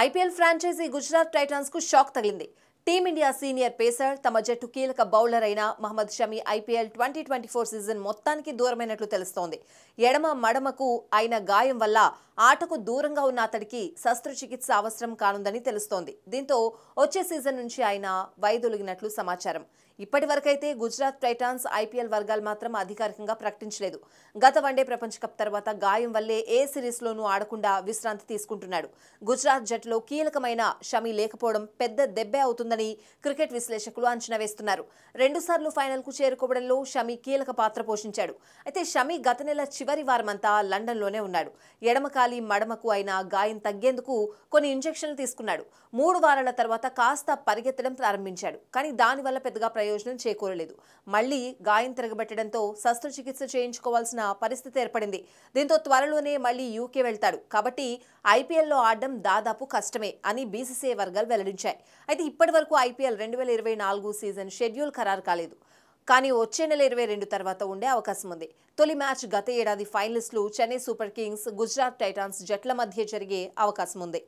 IPL franchise Gujarat Titans కు shock తగిలింది. Team India senior pacer తమ జట్టు కీలక బౌలర్ అయిన మహమ్మద్ షమి ఐపీఎల్ 2024 సీజన్ మొత్తానికి దూరమైనట్లు తెలుస్తోంది. ఎడమ మడమకు అయిన గాయం వల్ల ఆటకు దూరంగా ఉన్న అతడికి శస్త్రచికిత్స అవసరం కానుందని తెలుస్తోంది. దీంతో వచ్చే సీజన్ నుంచి ఆయన వైదొలిగినట్లు సమాచారం. ఇప్పటి వరకైతే గుజరాత్ టైటాన్స్ ఐపీఎల్ వర్గాలు మాత్రం అధికారికంగా ప్రకటించలేదు. గత వన్డే ప్రపంచ కప్ తర్వాత గాయం వల్లే ఏ సిరీస్లోనూ ఆడకుండా విశ్రాంతి తీసుకుంటున్నాడు. గుజరాత్ జట్టులో కీలకమైన షమి లేకపోవడం పెద్ద దెబ్బే అవుతుందని క్రికెట్ విశ్లేషకులు అంచనా వేస్తున్నారు. 2 సార్లు ఫైనల్కు చేరుకోవడంలో షమి కీలక పాత్ర పోషించాడు. అయితే షమి గత నెల చివరి వారమంతా లండన్లోనే ఉన్నాడు. ఎడమకాలి మడమకు అయిన గాయం తగ్గేందుకు కొన్ని ఇంజెక్షన్లు తీసుకున్నాడు. 3 వారాల తర్వాత కాస్త పరిగెత్తడం ప్రారంభించాడు. కానీ దానివల్ల పెద్దగా ప్రయోజనం చేకూరలేదు. మళ్లీ గాయం తిరగబెట్టడంతో శస్త్రచికిత్స చేయించుకోవాల్సిన పరిస్థితి ఏర్పడింది. దీంతో త్వరలోనే మళ్లీ యూకే వెళ్తాడు. కాబట్టి ఐపీఎల్లో ఆడడం దాదాపు కష్టమే అని బీసీసీఐ వర్గాలు వెల్లడించాయి. అయితే ఇప్పటి వరకు ఐపీఎల్ 2024 సీజన్ షెడ్యూల్ ఖరారు కాలేదు. కానీ వచ్చే నెల 22 తర్వాత ఉండే అవకాశం ఉంది. తొలి మ్యాచ్ గత ఏడాది ఫైనలిస్టులు Chennai Super Kings, Gujarat Titans జట్ల మధ్య జరిగే అవకాశం ఉంది.